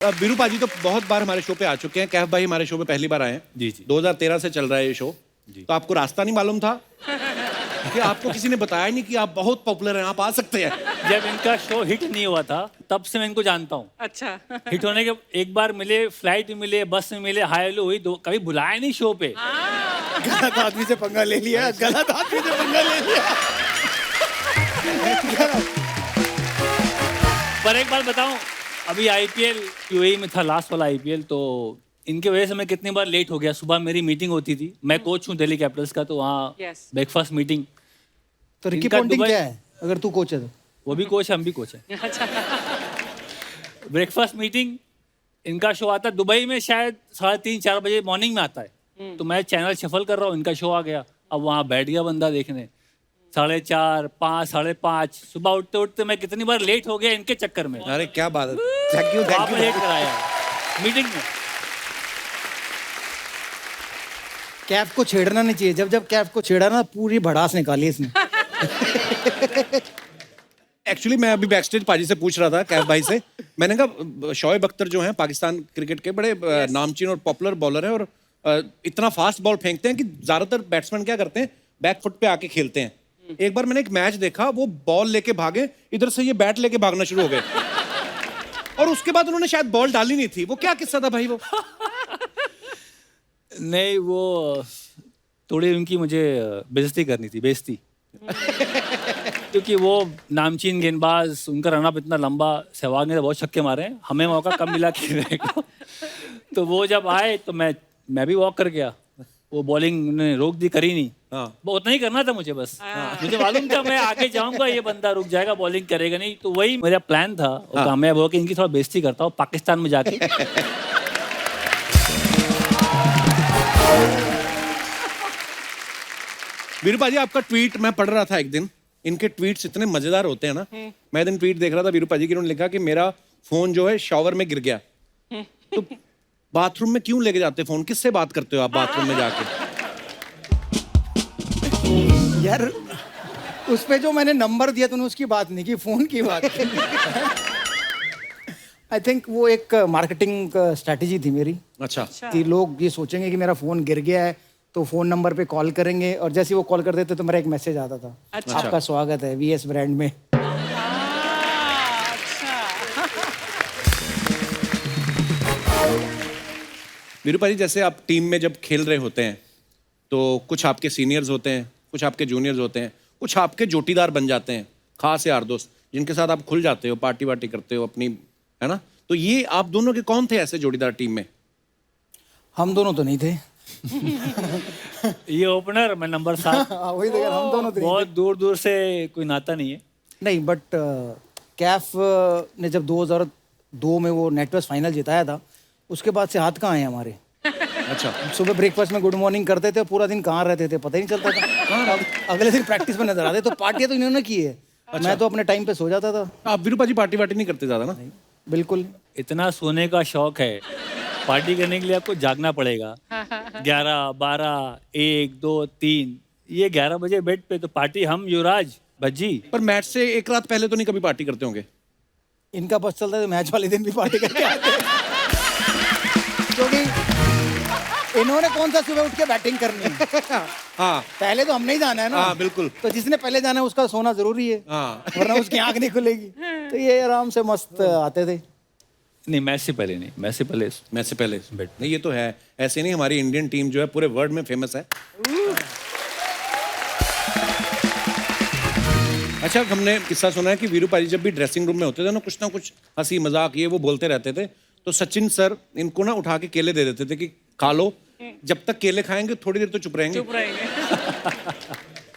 बीरू पाजी तो बहुत बार हमारे शो पे आ चुके हैं। कैफ भाई हमारे शो पे पहली बार आए हैं। जी जी 2013 से चल रहा है ये शो। जी। तो आपको रास्ता नहीं मालूम था कि आपको किसी ने बताया नहीं कि आप बहुत पॉपुलर हैं, आप आ सकते हैं? जब इनका शो हिट नहीं हुआ था तब से मैं इनको जानता हूँ। अच्छा। हिट होने के एक बार मिले, फ्लाइट में मिले, बस में मिले, हाय हेलो हुई, दो कभी बुलाया नहीं शो पे। गलत आदमी से पंगा ले लिया, गलत आदमी से पंगा ले लिया। पर एक बात बताऊं, अभी आईपीएल यूएई में था, लास्ट वाला आईपीएल, तो इनके वजह से मैं कितनी बार लेट हो गया। सुबह मेरी मीटिंग होती थी, मैं कोच हूँ दिल्ली कैपिटल्स का, तो वहाँ Yes. Breakfast meeting. तो रिकी इनका पॉन्टिंग दुबई- क्या है अगर तू कोच है तो? वो भी कोच है, हम भी कोच हैं। ब्रेकफास्ट मीटिंग, इनका शो आता है दुबई में, शायद 3:30-4 बजे मॉर्निंग में आता है। तो मैं चैनल शफल कर रहा हूँ, इनका शो आ गया। अब वहाँ बैठ गया बंदा देखने, 4:30, 5, 5:30 सुबह उठते उठते मैं कितनी बार लेट हो गया इनके चक्कर में। अरे क्या बात है, थैंक यू आपने लेट कराया मीटिंग में। कैफ को छेड़ना नहीं चाहिए। जब कैफ को छेड़ा ना, पूरी भड़ास निकाली इसने। एक्चुअली मैं अभी बैकस्टेज पाजी से पूछ रहा था, कैफ भाई से। मैंने कहा शोएब अख्तर जो हैं पाकिस्तान क्रिकेट के बड़े नामचीन और पॉपुलर बॉलर हैं, और इतना फास्ट बॉल फेंकते हैं कि ज्यादातर बैट्समैन क्या करते हैं, बैक फुट पे आके खेलते हैं। एक बार मैंने एक मैच देखा, वो बॉल लेके भागे, इधर से ये बैट लेके भागना शुरू हो गए और उसके बाद उन्होंने शायद बॉल डाली नहीं थी। वो क्या किस्सा था भाई वो? नहीं, वो थोड़ी उनकी मुझे बेइज्जती करनी थी, बेइज्जती। क्योंकि वो नामचीन गेंदबाज, उनका रनअप इतना लंबा, सहवाग ने तो बहुत छक्के मारे हैं, हमें मौका कम मिला खेलने को। तो वो जब आए तो मैं भी वॉक कर गया। वो बॉलिंग ने रोक दी, करी नहीं। हाँ। वो उतना ही करना था मुझे बस। मुझे मालूम था मैं आगे जाऊंगा, ये बंदा रुक जाएगा, बॉलिंग करेगा नहीं। तो वही मेरा प्लान था, और कामयाब हो कि इनकी थोड़ा बेइज्जती करता हूँ पाकिस्तान में जाके। वीरू पाजी, आपका ट्वीट मैं पढ़ रहा था एक दिन। इनके ट्वीट्स इतने मजेदार होते हैं ना। मैं एक दिन ट्वीट देख रहा था वीरू पाजी की, उन्होंने लिखा कि मेरा फोन जो है शॉवर में गिर गया। तो बाथरूम में क्यों लेके जाते फोन? किससे बात करते हो आप बाथरूम में जाके? यार उस पे जो मैंने नंबर दिया तूने उसकी बात नहीं की, फोन की बात की। आई थिंक वो एक मार्केटिंग स्ट्रैटेजी थी मेरी, अच्छा। कि लोग ये सोचेंगे कि मेरा फोन गिर गया है तो फोन नंबर पे कॉल करेंगे, और जैसे ही वो कॉल कर देते तो मेरा एक मैसेज आता था, अच्छा। आपका स्वागत है वीएस ब्रांड में। वीरू पाजी, जैसे आप टीम में जब खेल रहे होते हैं तो कुछ आपके सीनियर्स होते हैं, कुछ आपके जूनियर्स होते हैं, कुछ आपके जोटीदार बन जाते हैं, खास यार दोस्त जिनके साथ आप खुल जाते हो, पार्टी वार्टी करते हो अपनी, है ना? तो ये आप दोनों के कौन थे ऐसे जोड़ीदार टीम में? हम दोनों तो नहीं थे। ये ओपनर, मैं नंबर 7। वही तो यार, हम दोनों तो नहीं बहुत दूर दूर से कोई नाता नहीं है। थे। नहीं, बट कैफ ने जब 2002 में वो नेटवर्क फाइनल जिताया था, उसके बाद से हाथ कहाँ आए हमारे। अच्छा। सुबह ब्रेकफास्ट में गुड मॉर्निंग करते थे, पूरा दिन कहाँ रहते थे पता ही नहीं चलता था। अगले दिन प्रैक्टिस में नजर आते। तो पार्टियां तो इन्होंने की है। मैं तो अपने टाइम पे सो जाता था। आप वीरू पाजी पार्टी वार्टी नहीं करते ज्यादा ना? बिल्कुल। इतना सोने का शौक है, पार्टी करने के लिए आपको जागना पड़ेगा। 11, 12, 1, 2, 3, ये 11 बजे बेड पे, तो पार्टी हम युवराज भज्जी। पर मैच से एक रात पहले तो नहीं कभी पार्टी करते होंगे? इनका बस चलता है तो मैच वाले दिन भी पार्टी करके आते हैं। क्योंकि इन्होंने कौन सा सुबह उठ के बैटिंग करनी है। हाँ पहले तो हमने ही जाना है ना। हाँ, बिल्कुल। तो जिसने पहले जाना है उसका सोना जरूरी है, हाँ। वरना उसकी आंख नहीं खुलेगी। तो ये आराम से मस्त आते थे। नहीं, मैच से पहले नहीं, मैच से पहले मैच से पहले नहीं, ये तो है। ऐसे नहीं, हमारी इंडियन टीम जो है पूरे वर्ल्ड में फेमस है। अच्छा, हमने किस्सा सुना है कि वीरू पाजी जब भी ड्रेसिंग रूम में होते थे ना कुछ हंसी मजाक ये वो बोलते रहते थे, तो सचिन सर इनको ना उठा के केले दे देते थे कि खा लो, जब तक केले खाएंगे थोड़ी देर तो चुप रहेंगे।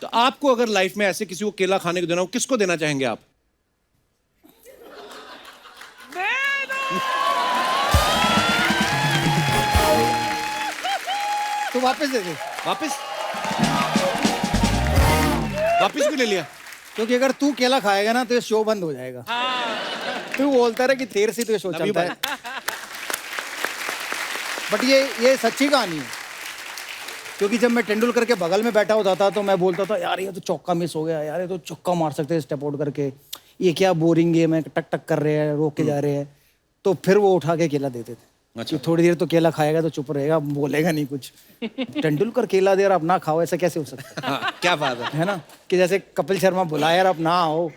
तो आपको अगर लाइफ में ऐसे किसी को केला खाने को देना हो, किसको देना चाहेंगे आप? तो वापस दे दे। वापस क्यों ले लिया? क्योंकि अगर तू केला खाएगा ना तो ये शो बंद हो जाएगा। तू बोलता रहा कि देर से तो ये शो चलता है। बट ये सच्ची कहानी है। क्योंकि जब मैं तेंदुलकर के बगल में बैठा होता था तो मैं बोलता था, यार ये तो चौका मिस हो गया, यार ये तो चौका मार सकते हैं स्टेप आउट करके, ये क्या बोरिंग गेम है, टक टक कर रहे हैं, रोक के जा रहे हैं। तो फिर वो उठा के केला देते थे। अच्छा। कि थोड़ी देर तो केला खाएगा तो चुप रहेगा, बोलेगा नहीं कुछ। तेंदुलकर केला दे और आप ना खाओ, ऐसा कैसे हो सकता हाँ, क्या बात है। है ना? कि जैसे कपिल शर्मा बुलाया यार आप ना आओ।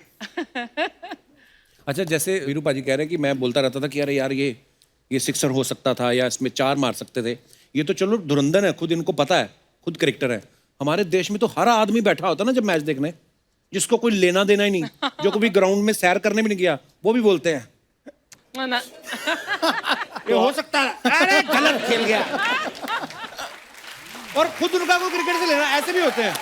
अच्छा, जैसे वीरू पाजी कह रहे हैं कि मैं बोलता रहता था कि अरे यार ये सिक्सर हो सकता था या इसमें 4 मार सकते थे। ये तो चलो धुरंधर है, खुद इनको पता है, खुद क्रिकेटर है। हमारे देश में तो हर आदमी बैठा होता ना जब मैच देखने, जिसको कोई लेना देना ही नहीं, जो कभी ग्राउंड में सैर करने भी नहीं गया, वो भी बोलते हैं ना ये हो सकता है, अरे गलत खेल गया। और खुद उनका कोई क्रिकेट से लेना, ऐसे भी होते हैं।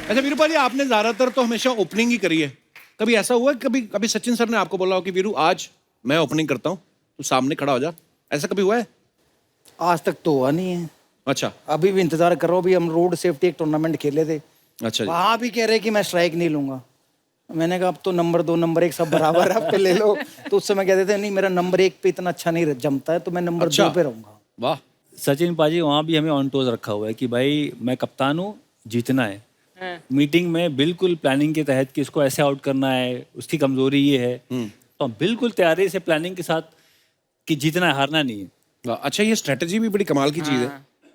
अच्छा वीरू पाजी, आपने ज्यादातर तो हमेशा ओपनिंग ही करी है। कभी ऐसा हुआ कि कभी सचिन सर ने आपको बोला हो कि वीरू आज मैं ओपनिंग करता हूँ, तू सामने खड़ा हो जा, ऐसा कभी हुआ है? आज तक तो हुआ नहीं है। अच्छा अभी भी इंतजार कर रहा हूँ। अभी हम रोड सेफ्टी एक टूर्नामेंट खेले थे, अच्छा जी। वहां भी कह रहे कि मैं स्ट्राइक नहीं लूंगा। मैंने कहा अब तो नंबर 2 नंबर 1 सब बराबर है, अब पे ले लो। तो उस समय कहते थे नहीं मेरा नंबर 1 पे इतना अच्छा नहीं जमता है, तो मैं नंबर 2 पे रहूंगा। वाह। सचिन पाजी वहाँ भी हमें ऑन टोज रखा हुआ है कि भाई मैं कप्तान हूँ, जीतना है। मीटिंग में बिल्कुल प्लानिंग के तहत कि इसको ऐसे आउट करना है, उसकी कमजोरी ये है, तो हम बिल्कुल तैयारी से प्लानिंग के साथ कि जीतना है, हारना नहीं है। वाह, अच्छा ये स्ट्रेटजी भी बड़ी कमाल की चीज है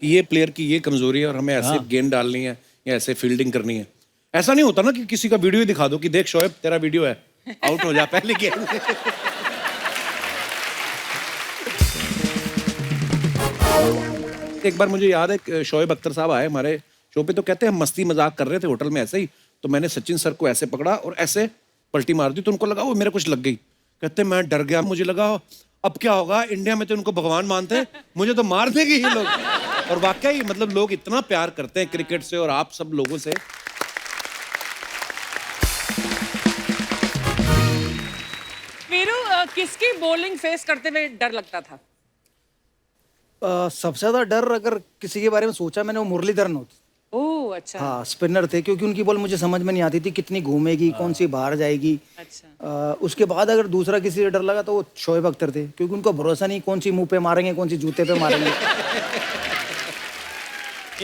कि ये प्लेयर की ये कमजोरी है और हमें ऐसे गेंद डालनी है या ऐसे फील्डिंग करनी है। ऐसा नहीं होता ना कि किसी का वीडियो दिखा दो कि देख शोएब तेरा वीडियो है, आउट हो जा पहले गेंद। एक बार मुझे याद है शोएब अख्तर साहब आए हमारे शो पे, तो कहते हैं हम मस्ती मजाक कर रहे थे होटल में ऐसे ही, तो मैंने सचिन सर को ऐसे पकड़ा और ऐसे पलटी मार दी, तो उनको लगा वो मेरे कुछ लग गई। कहते मैं डर गया, मुझे लगा अब क्या होगा, इंडिया में तो उनको भगवान मानते हैं, मुझे तो मार देंगे ये लोग। और वाकई मतलब लोग इतना प्यार करते हैं क्रिकेट से और आप सब लोगों से। वीरू, किसकी बॉलिंग फेस करते हुए डर लगता था? सबसे ज्यादा डर अगर किसी के बारे में सोचा मैंने, वो मुरलीधरन होती। ओह अच्छा। हाँ, स्पिनर थे, क्योंकि उनकी बॉल मुझे समझ में नहीं आती थी कितनी घूमेगी, कौन सी बाहर जाएगी। अच्छा। उसके बाद अगर दूसरा किसी से डर लगा तो वो शोएब अख्तर थे, क्योंकि उनको भरोसा नहीं कौन सी मुंह पे मारेंगे, कौन सी जूते पे मारेंगे।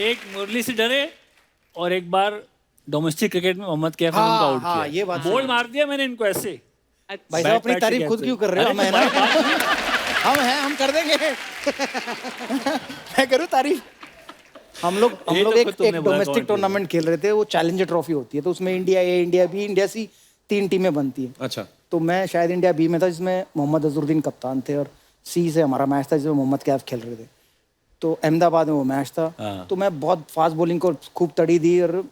एक मुरली से डरे और एक बार डोमेस्टिक क्रिकेट में मोहम्मद कैफ ने हाँ, उनको आउट हाँ, किया। ये बात बॉल मार दिया मैंने इनको ऐसे। भाई साहब अपनी बैट से तारीफ खुद कहते क्यों कर रहे हो? हम है ना, हम हैं, हम कर देंगे। मैं करूँ तारीफ? हम लोग ये तो एक खुद तुमने बोला डोमेस्टिक कौन टूर्नामेंट खेल रहे थे, वो चैलेंजर ट्रॉफी होती है, तो उसमें इंडिया ए, इंडिया बी, इंडिया सी 3 टीमें बनती है। अच्छा। तो मैं शायद इंडिया बी में था, जिसमें मोहम्मद अजहरुद्दीन कप्तान थे, और सी से हमारा मैच था जिसमें मोहम्मद कैफ खेल रहे थे। तो अहमदाबाद में वो मैच था। तो मैं बहुत फास्ट बॉलिंग को खूब तड़ी दी, और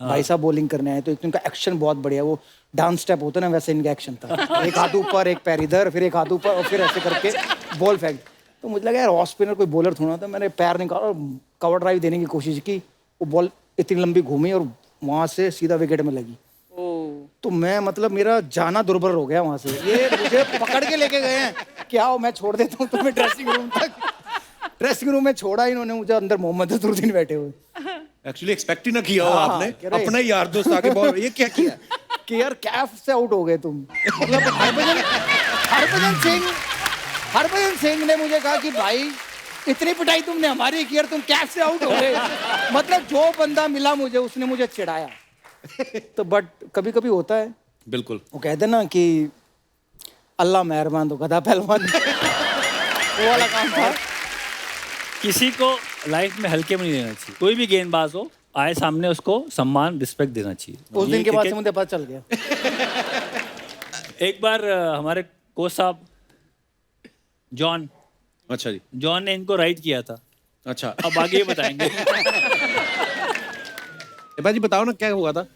भाई साहब बॉलिंग करने आए, तो एक इनका एक्शन बहुत बढ़िया, वो डांस स्टेप होता है ना, वैसे इनका एक्शन था। एक हाथ ऊपर, एक पैर इधर, फिर एक हाथ ऊपर, और फिर ऐसे करके बॉल फेंक। तो मुझे लगा यार ऑफ स्पिनर कोई बॉलर थोड़ा था, मैंने पैर निकाला और कवर ड्राइव देने की कोशिश की, वो बॉल इतनी लंबी घूमी और वहां से सीधा विकेट में लगी। तो मैं मतलब मेरा जाना दुर्बर हो गया वहां से। ये मुझे पकड़ के लेके गए हैं, क्या हो मैं छोड़ देता हूँ तुम्हें ड्रेसिंग रूम तक। ड्रेसिंग रूम में छोड़ा इन्होंने मुझे, अंदर मोहम्मद अजहरुद्दीन बैठे हुए। एक्चुअली एक्सपेक्ट ही ना किया हो हाँ, आपने, कह रहे। अपना ही यार दोस्त आके बॉल, ये क्या किया? कि यार कैफ से आउट हो गए तुम। मतलब हरभजन सिंह ने मुझे कहा कि भाई इतनी पिटाई तुमने हमारी की यार, तुम कैफ से आउट हो गए। मतलब जो बंदा मिला मुझे, उसने मुझे चिढ़ाया। तो बट कभी कभी होता है, बिल्कुल। वो कहते हैं ना कि अल्लाह मेहरबान तो गधा पहलवान। वो वाला काम था। किसी को लाइफ में हल्के में नहीं लेना चाहिए। कोई भी गेंदबाज हो, आए सामने उसको सम्मान रिस्पेक्ट देना चाहिए। उस दिन के बाद से मुझे पता चल गया। एक बार हमारे कोच साहब जॉन अच्छा जी। जॉन ने इनको राइट किया था। अच्छा, अब आगे बताएंगे। भाजी बताओ ना क्या हुआ था?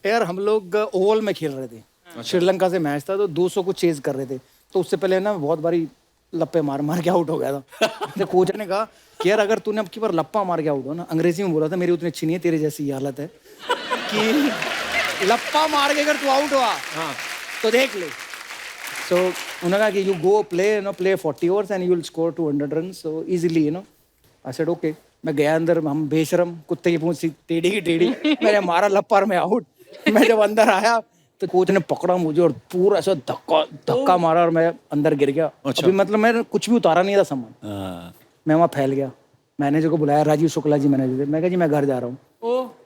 यार हम लोग ओवल में खेल रहे थे, श्रीलंका से मैच था, तो 200 को चेज कर रहे थे। तो उससे पहले ना बहुत बारी लप्पे मार मार के आउट हो गया था। तो कोच ने कहा कि यार अगर तूने अब की बार लप्पा मार के आउट हो ना, अंग्रेजी में बोला था, मेरी उतनी अच्छी नहीं है, तेरे जैसी हालत है, कि लप्पा मार के अगर तू आउट हुआ तो देख ले। सो उन्होंने कहा कि you go play 40 overs and you will score 200 run so easily, I said okay. मैं गया अंदर, हम बेशरम कुत्ते की पूंछ टेढ़ी की टेढ़ी, मैंने मारा लप्पा और मैं आउट। मैं जब अंदर आया तो कोच ने पकड़ा मुझे और पूरा ऐसा धक्का मारा और मैं अंदर गिर गया। अच्छा। अभी मतलब मैं कुछ भी उतारा नहीं था सामान, मैं वहाँ फैल गया। मैनेजर को बुलाया, राजीव शुक्ला जी मैनेजर थे। मैं कहा जी मैं घर जा रहा हूँ।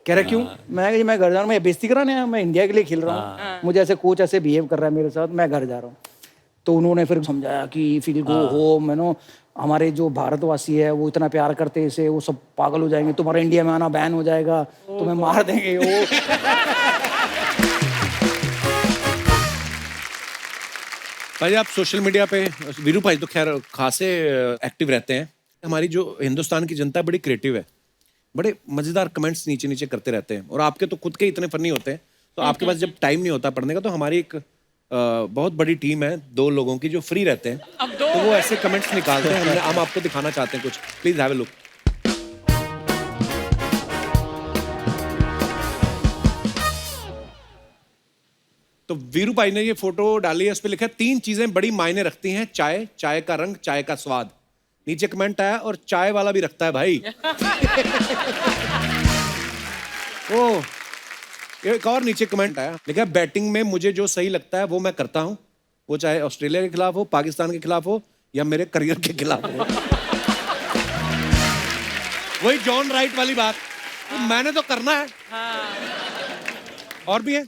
कह रहे क्यों? मैं कहा, जी मैं घर जा रहा हूँ, मैं बेइज्जती कराने आया, मैं इंडिया के लिए खेल रहा हूँ, मुझे ऐसे कोच ऐसे बिहेव कर रहा है मेरे साथ, मैं घर जा रहा हूँ। तो उन्होंने फिर समझाया कि फिर गो होम, हमारे जो भारतवासी है वो इतना प्यार करते हैं इसे, वो सब पागल हो जाएंगे, तुम्हारा इंडिया में आना बैन हो जाएगा, तुम्हें मार देंगे वो। भाई आप सोशल मीडिया पे, वीरू भाई तो खैर खासे एक्टिव रहते हैं। हमारी जो हिंदुस्तान की जनता बड़ी क्रिएटिव है, बड़े मजेदार कमेंट्स नीचे नीचे करते रहते हैं, और आपके तो खुद के इतने फनी होते हैं, तो आपके पास जब टाइम नहीं होता पढ़ने का, तो हमारी एक बहुत बड़ी टीम है 2 लोगों की जो फ्री रहते हैं, अब 2 तो वो ऐसे कमेंट्स निकालते हैं। हम आपको दिखाना चाहते हैं कुछ, प्लीज हैव अ लुक। तो वीरू भाई ने ये फोटो डाली है, उस पर लिखा है 3 चीजें बड़ी मायने रखती हैं, चाय, चाय का रंग, चाय का स्वाद। नीचे कमेंट आया, और चाय वाला भी रखता है भाई। ओ, एक और नीचे कमेंट आया, लिखा है बैटिंग में मुझे जो सही लगता है वो मैं करता हूं, वो चाहे ऑस्ट्रेलिया के खिलाफ हो, पाकिस्तान के खिलाफ हो, या मेरे करियर के खिलाफ हो। वही जॉन राइट वाली बात, मैंने तो करना है। और भी है,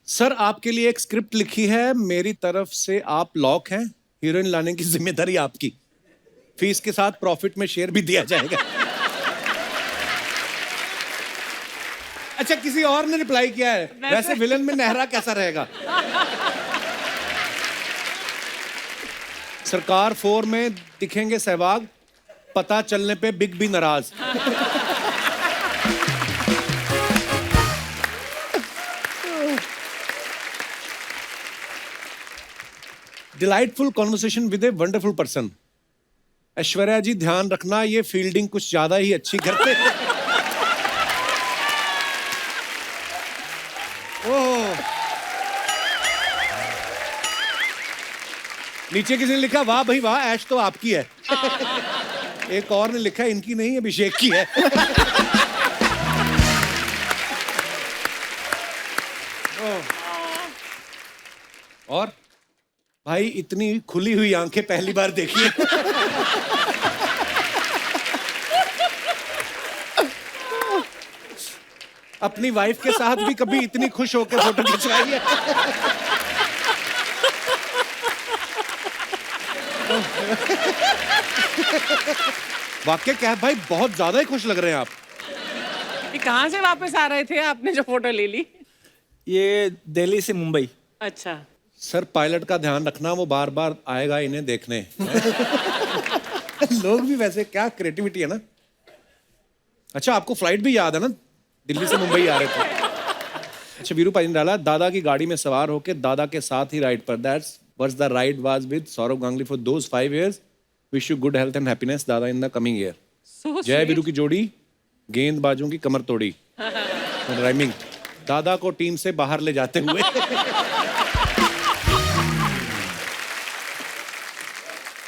सर आपके लिए एक स्क्रिप्ट लिखी है, मेरी तरफ से आप लॉक हैं, हीरोइन लाने की जिम्मेदारी आपकी, फीस के साथ प्रॉफिट में शेयर भी दिया जाएगा। अच्छा, किसी और ने रिप्लाई किया है, वैसे विलन में नेहरा कैसा रहेगा? सरकार 4 में दिखेंगे सहवाग, पता चलने पे बिग भी नाराज। Delightful conversation with a wonderful person. Aishwarya ji ध्यान रखना, ये फील्डिंग कुछ ज्यादा ही अच्छी करते हैं। ओह, नीचे किसी ने लिखा वाह भाई वाह, ऐश तो आपकी है। एक और ने लिखा इनकी नहीं, अभिषेक की है। और भाई इतनी खुली हुई आंखें पहली बार देखी है। अपनी वाइफ के साथ भी कभी इतनी खुश होकर फोटो खिंचवाई है? वाकई क्या भाई, बहुत ज्यादा ही खुश लग रहे हैं आप। ये कहाँ से वापस आ रहे थे आपने जो फोटो ले ली? ये दिल्ली से मुंबई। अच्छा, सर पायलट का ध्यान रखना, वो बार बार आएगा इन्हें देखने। लोग भी वैसे क्या क्रिएटिविटी है ना। अच्छा, आपको फ्लाइट भी याद है ना, दिल्ली से मुंबई आ रहे थे। अच्छा, वीरू भाई ने डाला, दादा की गाड़ी में सवार होके दादा के साथ ही राइड पर, that's what's the ride was with Sourav Ganguly for those 5 years, wish you good health and happiness दादा in the coming year. so Jai sweet. Veeru की जोड़ी गेंदबाजों की कमर तोड़ी। राइमिंग, दादा को टीम से बाहर ले जाते हुए।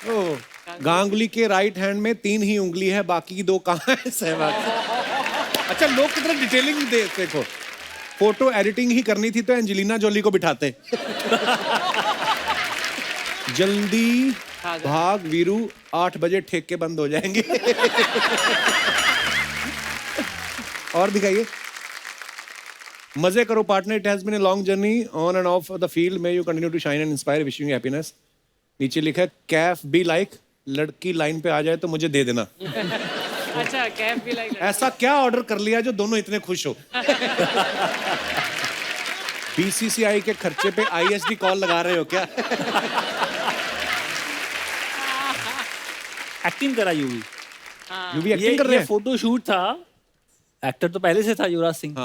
ओ, गांगुली के राइट हैंड में 3 ही उंगली है, बाकी 2 कहाँ है? सहवाग। अच्छा, लोग कितना डिटेलिंग दे, देखो फोटो एडिटिंग ही करनी थी तो एंजेलिना जोली को बिठाते। जल्दी भाग वीरू, 8 बजे ठेके बंद हो जाएंगे। और दिखाइए, मजे करो partner, it has been a long journey on and off the field, may you continue to shine and inspire, wishing you happiness. नीचे लिखा है कैफ बी लाइक, लड़की लाइन पे आ जाए तो मुझे दे देना। अच्छा, कैफ भी लाइक। ऐसा क्या ऑर्डर कर लिया जो दोनों इतने खुश हो? बीसीसीआई के खर्चे पे आईएसडी कॉल लगा रहे हो क्या? एक्टिंग करा यूवी। यू भी एक्टिंग कर रहे हैं? फोटो शूट था, एक्टर तो पहले से था युवराज सिंह।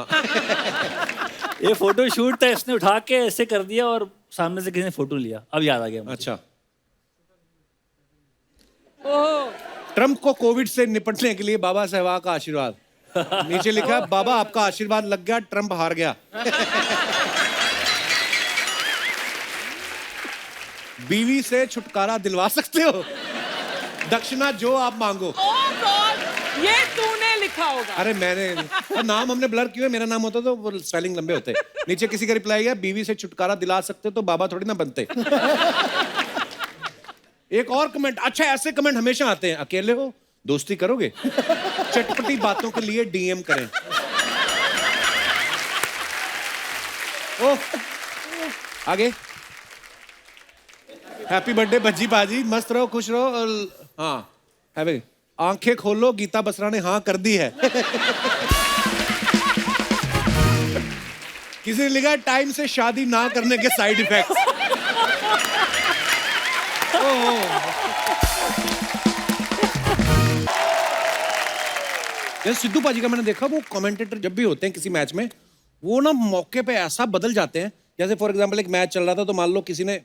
ये फोटो शूट था, इसने उठा के ऐसे कर दिया और सामने से किसी ने फोटो लिया, अब याद आ गया मुझे। अच्छा, ओह, ट्रम्प को कोविड से निपटने के लिए बाबा सहवाग का आशीर्वाद। नीचे लिखा है बाबा आपका आशीर्वाद लग गया, ट्रम्प हार गया। बीवी से छुटकारा दिलवा सकते हो, दक्षिणा जो आप मांगो। ओह गॉड, ये तूने लिखा होगा। अरे मैंने, और नाम हमने ब्लर किया, मेरा नाम होता तो वो स्पेलिंग लंबे होते। नीचे किसी का रिप्लाई है, बीवी से छुटकारा दिला सकते तो बाबा थोड़ी ना बनते। एक और कमेंट, अच्छा ऐसे कमेंट हमेशा आते हैं, अकेले हो दोस्ती करोगे? चटपटी बातों के लिए डीएम करें। ओह, आगे। हैप्पी बर्थडे भज्जी बाजी, मस्त रहो, खुश रहो। और हाँ, हैवे आंखें खोलो, गीता बसरा ने हाँ कर दी है। किसी ने लिखा टाइम से शादी ना करने के साइड इफेक्ट्स। जैसे सिद्धू पाजी का मैंने देखा, वो कमेंटेटर जब भी होते हैं किसी मैच में, वो ना मौके पे ऐसा बदल जाते हैं। जैसे फॉर एग्जांपल एक मैच चल रहा था, तो मान लो किसी ने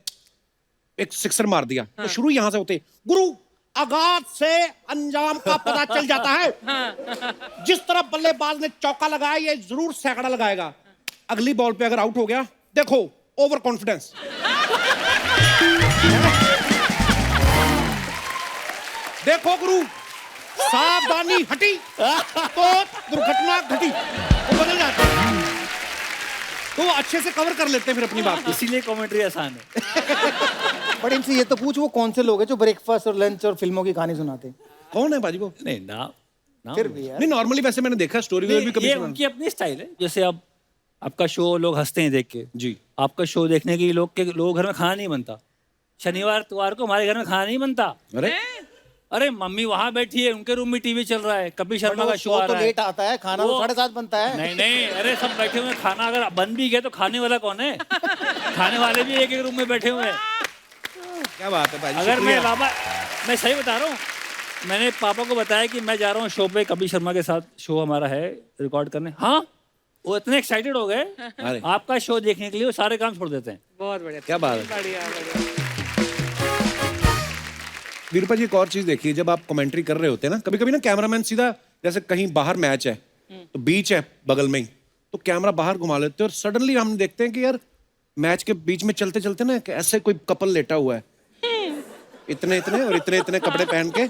एक सिक्सर मार दिया, तो शुरू यहां से होते, गुरु आगाज से अंजाम का पता चल जाता है। जिस तरह बल्लेबाज ने चौका लगाया, ये जरूर सैकड़ा लगाएगा। अगली बॉल पे अगर आउट हो गया, देखो ओवर कॉन्फिडेंस। देखो गुरु, सावधानी हटी तो दुर्घटना घटी। वो बदल जाता है, तो वो अच्छे से कवर कर लेते हैं फिर अपनी बात को। इसीलिए कमेंट्री आसान है। बट इनसे ये तो पूछ, वो कौन से लोग हैं जो ब्रेकफास्ट और लंच और फिल्मों की कहानी सुनाते हैं? कौन है बाजी वो? नहीं ना, फिर भी यार, नहीं, नॉर्मली वैसे मैंने देखा स्टोरी में भी कभी ये सुना। उनकी अपनी स्टाइल है। जैसे अब आपका शो लोग हंसते हैं देख के, जी। आपका शो देखने के लोग घर में खाना नहीं बनता। शनिवार इतवार को हमारे घर में खाना नहीं बनता। अरे अरे मम्मी वहां बैठी है, उनके रूम में टीवी चल रहा है, कपिल शर्मा का शो आ तो रहा है। लेट आता है, खाना तो वो- 7:30 बनता है। नहीं नहीं, अरे सब बैठे हुए हैं, खाना अगर बन भी गया तो खाने वाला कौन है? खाने वाले भी एक एक रूम में बैठे हुए हैं। क्या बात है भाई, अगर मैं बाबा, मैं सही बता रहा हूँ, मैंने पापा को बताया कि मैं जा रहा हूँ शो पे, कपिल शर्मा के साथ शो हमारा है रिकॉर्ड करने। हाँ, वो इतने एक्साइटेड हो गए अरे। आपका शो देखने के लिए, वो सारे काम छोड़ देते हैं। बहुत बढ़िया, क्या बात है। बढ़िया बढ़िया। वीरपा जी, एक और चीज देखिए, जब आप कमेंट्री कर रहे होते हैं ना, कभी कभी ना कैमरामैन सीधा, जैसे कहीं बाहर मैच है तो बीच है बगल में ही, तो कैमरा बाहर घुमा लेते हैं और सडनली हम देखते हैं कि यार मैच के बीच में चलते चलते ना ऐसे कोई कपल लेटा हुआ है, इतने इतने और इतने इतने कपड़े पहन के,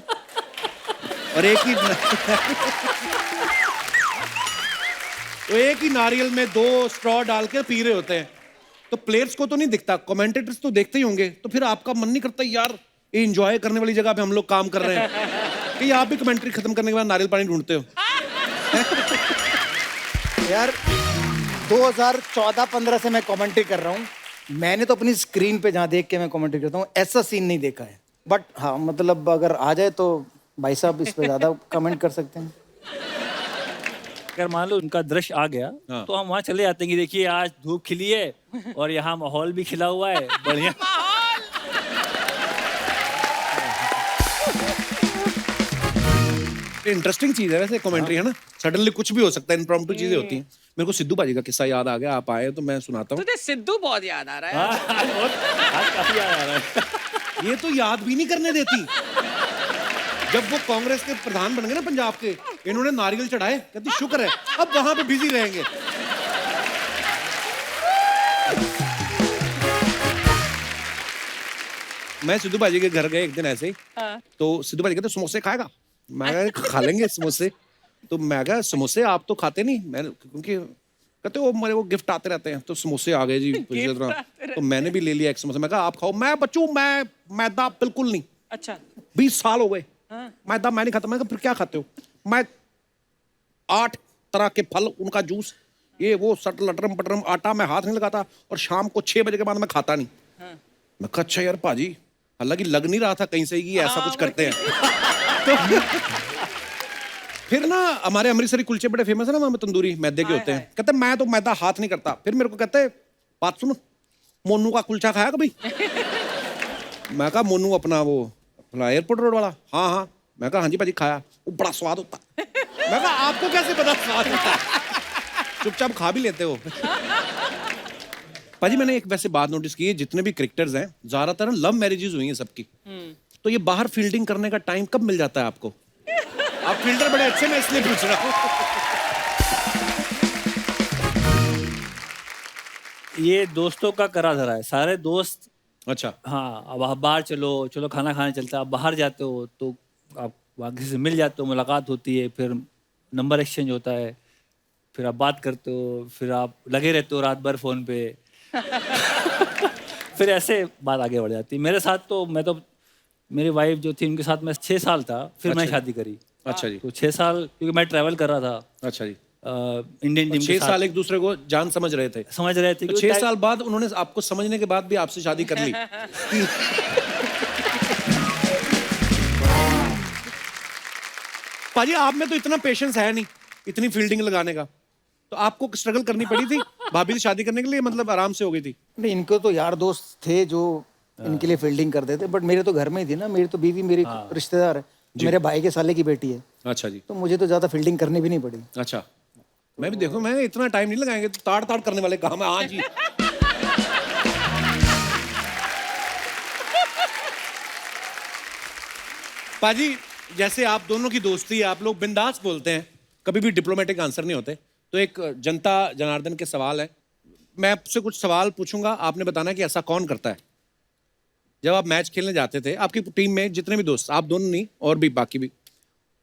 और एक ही नारियल में 2 स्ट्रॉ डाल के पी रहे होते हैं। तो प्लेयर्स को तो नहीं दिखता, कमेंटेटर्स तो देखते ही होंगे, तो फिर आपका मन नहीं करता यार ये एंजॉय करने वाली जगह पे हम लोग काम कर रहे हैं कि आप भी कमेंट्री खत्म करने के बाद नारियल पानी ढूंढते हो? यार 2014-15 से मैं कमेंट्री कर रहा हूँ, मैंने तो अपनी स्क्रीन पे जहाँ देख के मैं कमेंट्री करता हूँ, ऐसा सीन नहीं देखा है। बट हाँ, मतलब अगर आ जाए तो भाई साहब इस पे ज्यादा कमेंट कर सकते हैं। अगर मान लो उनका दृश्य आ गया हाँ। तो हम वहाँ चले जाते हैं कि देखिए आज धूप खिली है और यहाँ माहौल भी खिला हुआ है, बढ़िया। इंटरेस्टिंग चीज है वैसे कमेंट्री, है ना? सडनली कुछ भी हो सकता है, इम्प्रॉम्प्टू चीजें होती हैं। मेरे को सिद्धू बाजी का किस्सा याद आ गया, आप आए तो मैं सुनाता हूँ। तुझे सिद्धू बहुत याद आ रहा है। आज काफी याद आ रहा है। ये तो याद भी नहीं करने देती। जब वो कांग्रेस के प्रधान बन गए ना पंजाब के, इन्होंने नारियल चढ़ाए, कहती शुक्र है अब वहां पे बिजी रहेंगे। मैं सिद्धू बाजी के घर गए एक दिन ऐसे ही, तो सिद्धू बाजी कहते समोसे खाएगा? मैं कहा खा लेंगे समोसे। तो मैं कहा समोसे आप तो खाते नहीं, मैंने क्योंकि कहते वो मेरे वो गिफ्ट आते रहते हैं, तो समोसे आ गए जी पिछले तरह, तो मैंने भी ले लिया एक समोसा। मैं कहा आप खाओ। मैं बच्चों, मैं मैदा बिल्कुल नहीं, अच्छा 20 साल हो गए मैदा मैं नहीं खाता। मैं कहा फिर क्या खाते हो? मैं 8 तरह के फल, उनका जूस, ये वो सट लटरम पटरम, आटा मैं हाथ नहीं लगाता, और शाम को 6 बजे के बाद मैं खाता नहीं। मैं कहा अच्छा यार पाजी, हालांकि लग नहीं रहा था कहीं से कि ऐसा कुछ करते हैं। फिर ना हमारे अमृतसरी कुलचे बड़े फेमस है ना, वहां पे तंदूरी मैदे के होते हैं। कहते मैं तो मैदा हाथ नहीं करता। फिर मेरे को कहते बात सुनो, मोनू का कुलचा खाया कभी? मैं कहा मोनू अपना वो अपना एयरपोर्ट रोड वाला? हाँ हाँ। मैं कहा हाँ जी पाजी खाया, वो बड़ा स्वाद होता है। मैं कहा आपको कैसे पता स्वाद होता है? चुपचाप खा भी लेते हो। पाजी मैंने एक वैसे बात नोटिस की है, जितने भी क्रिकेटर्स हैं ज्यादातर लव मैरिजेस हुई हैं सबकी, तो ये बाहर फील्डिंग करने का टाइम कब मिल जाता है आपको? आप फील्डर बड़े अच्छे, मैं इसलिए पूछ रहा हूँ। ये दोस्तों का करा धरा है, सारे दोस्त। अच्छा। हाँ, अब आप बाहर चलो चलो खाना खाने चलता है, आप बाहर जाते हो तो आप वहाँ किसी से मिल जाते हो, मुलाकात होती है, फिर नंबर एक्सचेंज होता है, फिर आप बात करते हो, फिर आप लगे रहते हो रात भर फोन पे। फिर ऐसे बात आगे बढ़ जाती है। मेरे साथ तो मैं तो मेरी वाइफ जो थी उनके साथ मैं 6 साल था, फिर मैं शादी करी। अच्छा जी, तो 6 साल क्योंकि मैं ट्रैवल कर रहा था अच्छा जी। इंडियन टीम के 6 साथ, साल एक दूसरे को जान समझ रहे थे, समझ रहे थे तो कि 6 साल बाद उन्होंने आपको समझने के बाद भी आपसे शादी कर ली। पाजी आप में तो इतना पेशेंस है नहीं इतनी फील्डिंग लगाने का, तो आपको स्ट्रगल करनी पड़ी थी भाभी से शादी करने के लिए, मतलब आराम से हो गई थी? नहीं, इनको तो यार दोस्त थे जो इनके लिए फील्डिंग करते थे, बट मेरे तो घर में ही थी ना, मेरी तो बीवी मेरी रिश्तेदार है, मेरे भाई के साले की बेटी है, अच्छा जी, तो मुझे तो ज्यादा फील्डिंग करनी भी नहीं पड़ी। अच्छा। मैं भी देखो, मैं इतना टाइम नहीं लगाएंगे, तो ताड़ ताड़ करने वाले काम है। हाँ जी। पाजी जैसे आप दोनों की दोस्ती है, आप लोग बिंदास बोलते हैं, कभी भी डिप्लोमेटिक आंसर नहीं होते, तो एक जनता जनार्दन के सवाल है, मैं आपसे कुछ सवाल पूछूंगा, आपने बताना कि ऐसा कौन करता है। जब आप मैच खेलने जाते थे, आपकी टीम में जितने भी दोस्त, आप दोनों नहीं और भी बाकी भी,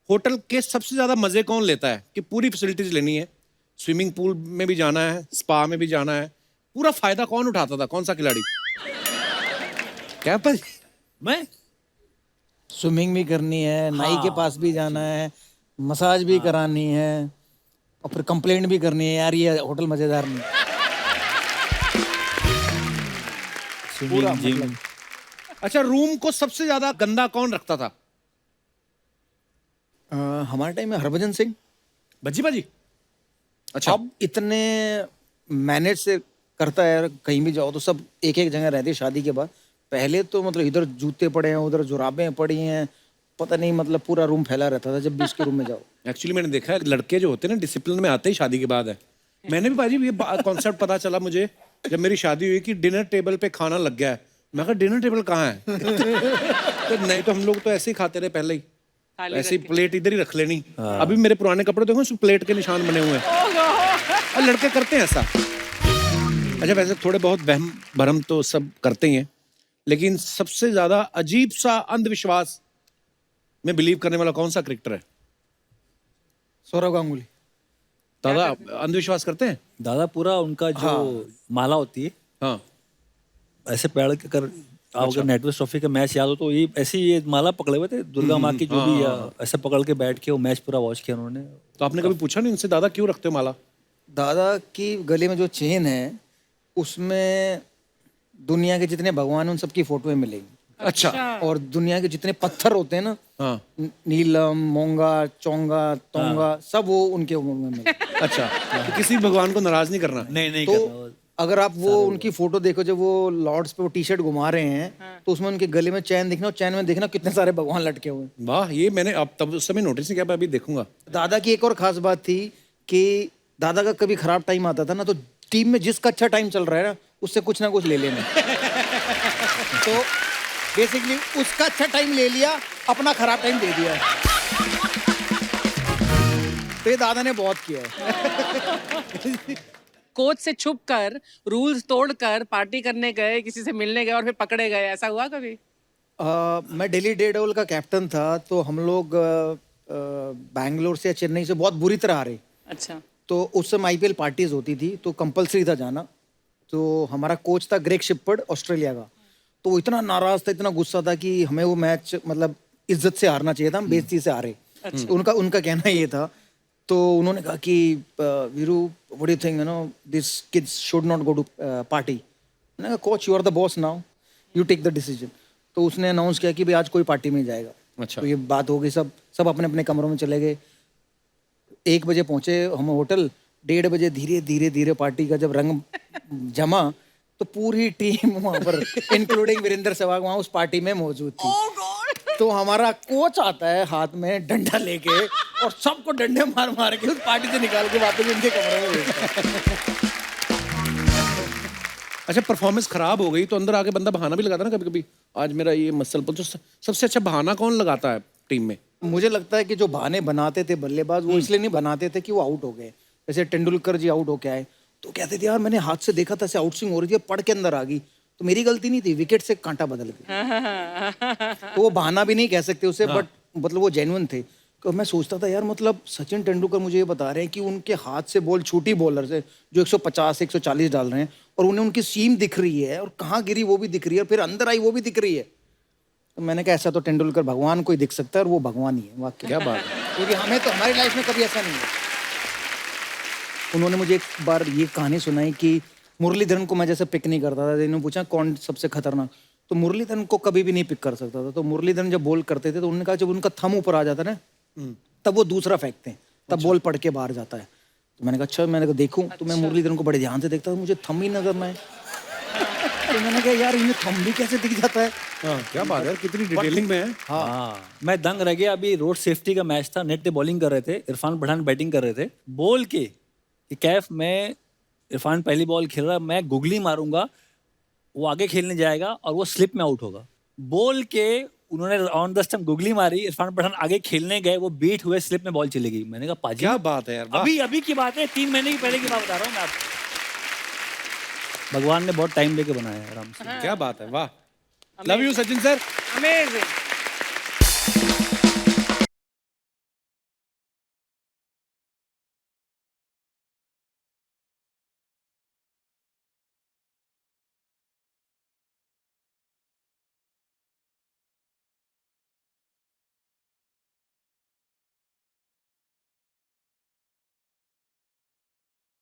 होटल के सबसे ज्यादा मजे कौन लेता है कि पूरी फैसिलिटीज लेनी है, स्विमिंग पूल में भी जाना है, स्पा में भी जाना है, पूरा फायदा कौन उठाता था, कौन सा खिलाड़ी? क्या पर मैं स्विमिंग भी करनी है, नाई के पास भी जाना है, मसाज भी करानी है, और फिर कंप्लेंट भी करनी है, यार ये होटल मजेदार नहीं। स्विमिंग, जिम, अच्छा, रूम को सबसे ज्यादा गंदा कौन रखता था? हमारे टाइम में हरभजन सिंह। भज्जी बाजी? अच्छा। अब इतने मैनेज से करता है, कहीं भी जाओ तो सब एक एक जगह रहते हैं शादी के बाद। पहले तो मतलब इधर जूते पड़े हैं, उधर जुराबें पड़ी हैं, पता नहीं, मतलब पूरा रूम फैला रहता था जब भी उसके रूम में जाओ। एक्चुअली मैंने देखा है लड़के जो होते हैं ना, डिसिप्लिन में आते ही शादी के बाद है। मैंने भी बाजी ये कॉन्सेप्ट पता चला मुझे जब मेरी शादी हुई कि डिनर टेबल पे खाना लग गया है। मैं कहा डिनर टेबल कहाँ है? तो नहीं, तो हम लोग तो ऐसे ही खाते रहे पहले ही, ऐसे ही प्लेट इधर ही रख लेनी। अभी मेरे पुराने कपड़े देखो, उसमें प्लेट के निशान बने हुए हैं, और लड़के करते हैं ऐसा। अच्छा, वैसे थोड़े बहुत वहम भरम तो सब करते ही हैं, लेकिन सबसे ज्यादा अजीब सा अंधविश्वास में बिलीव करने वाला कौन सा क्रिकेटर है? सौरव गांगुली। दादा अंधविश्वास करते हैं? दादा पूरा उनका जो माला होती है, हाँ। ऐसे पैर के कर, आप अगर नेटवर्क ट्रॉफी का मैच याद हो तो ये ऐसी ये माला पकड़े हुए थे दुर्गा माँ की, जो भी ऐसे पकड़ के बैठ के वो मैच पूरा वॉच किया उन्होंने। तो आपने कभी पूछा नहीं उनसे, दादा क्यों रखते हो माला? दादा की गले में जो चेन है उसमें दुनिया के जितने भगवान हैं उन सबकी फोटोएं मिलेंगी। अच्छा। और दुनिया के जितने पत्थर होते हैं ना, हाँ। नीलम, मोंगा, चोंगा, तोंगा, सब वो उनके उम्र में मिलेंगे। अच्छा, तो किसी भगवान को नाराज नहीं करना। नहीं तो अगर आप वो उनकी फोटो देखो, जब वो लॉर्ड्स पे वो टी शर्ट घुमा रहे हैं, तो उसमें उनके गले में चैन दिखना, और चैन में देखना कितने सारे भगवान लटके हुए हैं। वाह, ये मैंने अब तब उस समय नोटिस नहीं किया, मैं अभी देखूंगा। दादा की एक और खास बात थी कि दादा का कभी खराब टाइम आता था ना, तो टीम में जिसका अच्छा टाइम चल रहा है ना, उससे कुछ ना कुछ ले लेना। तो बेसिकली उसका अच्छा टाइम ले लिया, अपना खराब टाइम दे दिया। तो ये दादा ने बहुत किया है। कोच से छुप कर, रूल्स तोड़कर पार्टी करने गए, किसी से मिलने गए और फिर पकड़े गए, ऐसा हुआ कभी? मैं दिल्ली डेयरडेविल का कैप्टन था, तो हम लोग बैंगलोर से या चेन्नई से बहुत बुरी तरह हारे। अच्छा। तो उस समय आईपीएल पार्टीज होती थी, तो कंपलसरी था जाना। तो हमारा कोच था ग्रेग शिपर्ड, ऑस्ट्रेलिया का। तो वो इतना नाराज था, इतना गुस्सा था कि हमें वो मैच मतलब इज्जत से हारना चाहिए था, हम बेइज्जती से हारे। उनका कहना ये था। तो उन्होंने कहा कि Viru, what do you think, you know, this kids should not go to party. मैंने कहा coach, you are the boss now, you take the decision. तो उसने अनाउंस किया कि भाई आज कोई पार्टी में जाएगा। अच्छा। तो ये बात हो गई, सब अपने अपने कमरों में चले गए। 1 बजे पहुंचे हम होटल, 1:30 बजे धीरे धीरे पार्टी का जब रंग जमा, तो पूरी टीम वहां पर इंक्लूडिंग वीरेंद्र सहवाग वहां उस पार्टी में मौजूद थी। तो हमारा कोच आता है हाथ में डंडा लेके, और सबको डंडे मार मार के उस पार्टी से निकाल के वापस उनके कमरे में भेजता है। अच्छा, परफॉर्मेंस खराब हो गई तो अंदर आके बंदा बहाना भी लगाता ना कभी कभी, आज मेरा ये मसल पर। तो सबसे अच्छा बहाना कौन लगाता है टीम में? मुझे लगता है कि जो बहाने बनाते थे बल्लेबाज, वो इसलिए नहीं बनाते थे कि वो आउट हो गए। जैसे तेंदुलकर जी आउट हो के आए, तो कहते थे यार मैंने हाथ से देखा था, ऐसे आउटस्विंग हो रही थी, पड़ के अंदर आ गई, तो मेरी गलती नहीं थी, विकेट से कांटा बदल गया। तो वो बहाना भी नहीं कह सकते उसे, बट मतलब वो जेन्युइन थे। तो मैं सोचता था यार, मतलब सचिन तेंदुलकर मुझे ये बता रहे हैं कि उनके हाथ से बॉल छोटी बॉलर से जो 150 140 डाल रहे हैं, और उन्हें उनकी सीम दिख रही है, और कहाँ गिरी वो भी दिख रही है, और फिर अंदर आई वो भी दिख रही है। तो मैंने कहा ऐसा तो तेंदुलकर भगवान को ही दिख सकता है और वो भगवान ही है वाकई। क्या बात है। क्योंकि हमें तो हमारी लाइफ में कभी ऐसा नहीं है। उन्होंने मुझे एक बार ये कहानी सुनाई कि मुरलीधरन को मैं जैसे पिक नहीं करता था, इन्होंने पूछा कौन सबसे खतरनाक, तो मुरलीधरन को कभी भी नहीं पिक कर सकता था। तो मुरलीधरन जब बॉल करते थे तो उन्होंने कहा जब उनका थंब ऊपर आ जाता ना तब वो दूसरा फेंकते हैं, तब बॉल पड़ के बाहर जाता है। तो मैंने कहा अच्छा, मैंने कहा देखूं, तो मैं मुरलीधरन को बड़े ध्यान से देखता था, मुझे थंब ही नजर ना आए। तो मैंने कहा यार इन्हें थंब भी कैसे दिख जाता है। हाँ, क्या बात है, कितनी डिटेलिंग में है। हाँ, मैं दंग रह गया। अभी रोड सेफ्टी का मैच था, नेट पे बॉलिंग कर रहे थे, इरफान पठान बैटिंग कर रहे थे। बॉल के कैफ में इरफान पहली बॉल खेल रहा है, मैं गुगली मारूंगा, वो आगे खेलने जाएगा और वो स्लिप में आउट होगा। बॉल के उन्होंने ऑन द स्टंप गुगली मारी, इरफान पठान आगे खेलने गए, वो बीट हुए, स्लिप में बॉल चली गई। मैंने कहा पाजी क्या बात है यार, वाह। अभी की बात है, 3 महीने की पहले की बात बता रहा हूँ मैं आपको। भगवान ने बहुत टाइम लेके बनाया है आराम से। क्या बात है, वाह। Love you Sachin sir. Amazing.